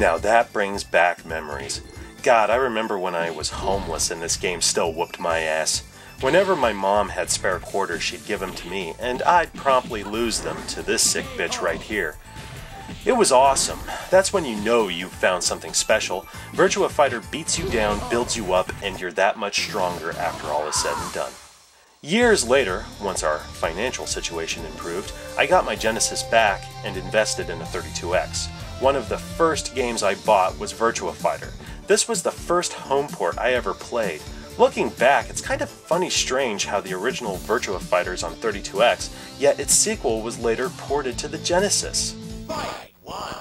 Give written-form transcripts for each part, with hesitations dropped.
Now that brings back memories. God, I remember when I was homeless and this game still whooped my ass. Whenever my mom had spare quarters, she'd give them to me, and I'd promptly lose them to this sick bitch right here. It was awesome. That's when you know you've found something special. Virtua Fighter beats you down, builds you up, and you're that much stronger after all is said and done. Years later, once our financial situation improved, I got my Genesis back and invested in a 32X. One of the first games I bought was Virtua Fighter. This was the first home port I ever played. Looking back, it's kind of funny strange how the original Virtua Fighter is on 32X, yet its sequel was later ported to the Genesis. Fight! 1,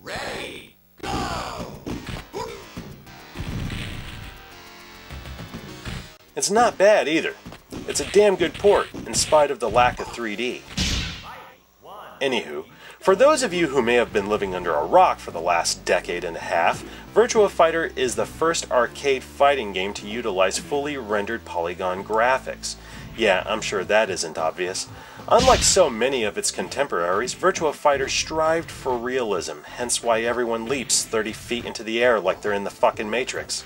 ready, go! It's not bad either. It's a damn good port, in spite of the lack of 3D. Anywho, for those of you who may have been living under a rock for the last decade and a half, Virtua Fighter is the first arcade fighting game to utilize fully rendered polygon graphics. Yeah, I'm sure that isn't obvious. Unlike so many of its contemporaries, Virtua Fighter strived for realism, hence why everyone leaps 30 feet into the air like they're in the fucking Matrix.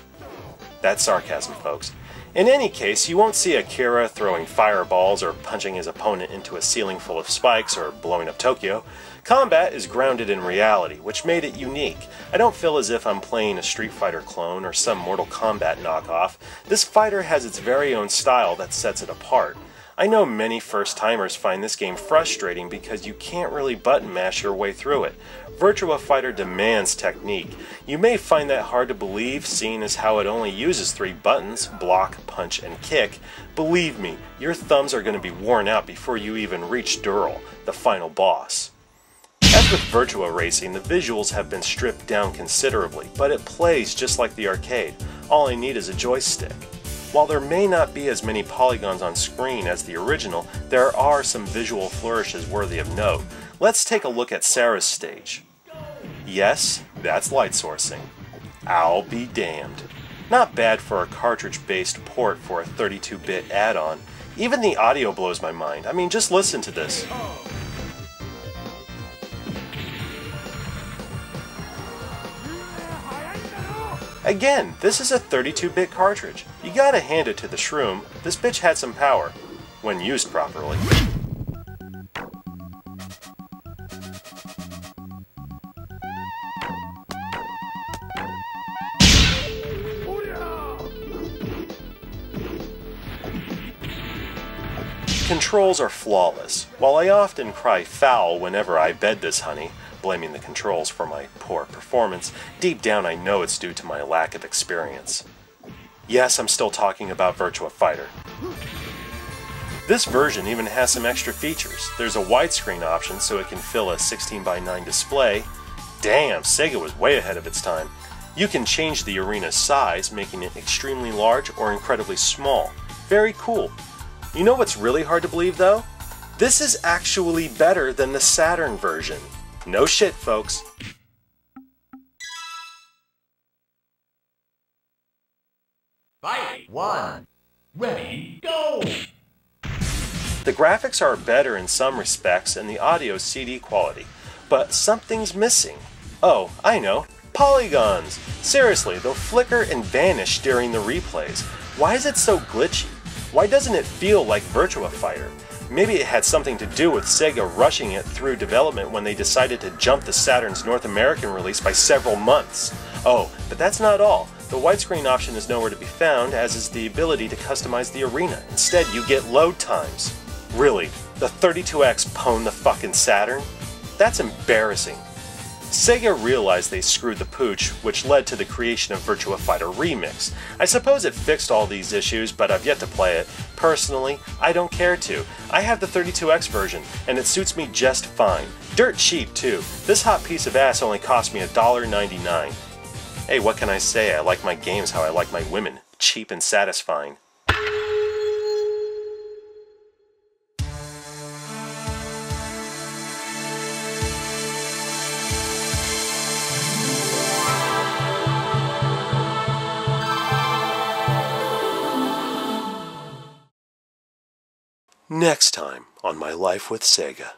That's sarcasm, folks. In any case, you won't see Akira throwing fireballs or punching his opponent into a ceiling full of spikes or blowing up Tokyo. Combat is grounded in reality, which made it unique. I don't feel as if I'm playing a Street Fighter clone or some Mortal Kombat knockoff. This fighter has its very own style that sets it apart. I know many first-timers find this game frustrating because you can't really button mash your way through it. Virtua Fighter demands technique. You may find that hard to believe, seeing as how it only uses 3 buttons, block, punch, and kick. Believe me, your thumbs are going to be worn out before you even reach Dural, the final boss. As with Virtua Racing, the visuals have been stripped down considerably, but it plays just like the arcade. All I need is a joystick. While there may not be as many polygons on screen as the original, there are some visual flourishes worthy of note. Let's take a look at Sarah's stage. Yes, that's light sourcing. I'll be damned. Not bad for a cartridge-based port for a 32-bit add-on. Even the audio blows my mind. I mean, just listen to this. Again, this is a 32-bit cartridge. You gotta hand it to the shroom. This bitch had some power, when used properly. Controls are flawless. While I often cry foul whenever I bed this honey, blaming the controls for my poor performance, deep down I know it's due to my lack of experience. Yes, I'm still talking about Virtua Fighter. This version even has some extra features. There's a widescreen option so it can fill a 16:9 display. Damn, Sega was way ahead of its time. You can change the arena's size, making it extremely large or incredibly small. Very cool. You know what's really hard to believe though? This is actually better than the Saturn version. No shit, folks. Fight! 1, ready, go! The graphics are better in some respects and the audio's CD quality, but something's missing. Oh, I know. Polygons! Seriously, they'll flicker and vanish during the replays. Why is it so glitchy? Why doesn't it feel like Virtua Fighter? Maybe it had something to do with Sega rushing it through development when they decided to jump the Saturn's North American release by several months. Oh, but that's not all. The widescreen option is nowhere to be found, as is the ability to customize the arena. Instead, you get load times. Really, the 32X pwned the fucking Saturn? That's embarrassing. Sega realized they screwed the pooch, which led to the creation of Virtua Fighter Remix. I suppose it fixed all these issues, but I've yet to play it. Personally, I don't care to. I have the 32X version, and it suits me just fine. Dirt cheap, too. This hot piece of ass only cost me $1.99. Hey, what can I say? I like my games how I like my women. Cheap and satisfying. Next time on My Life with Sega.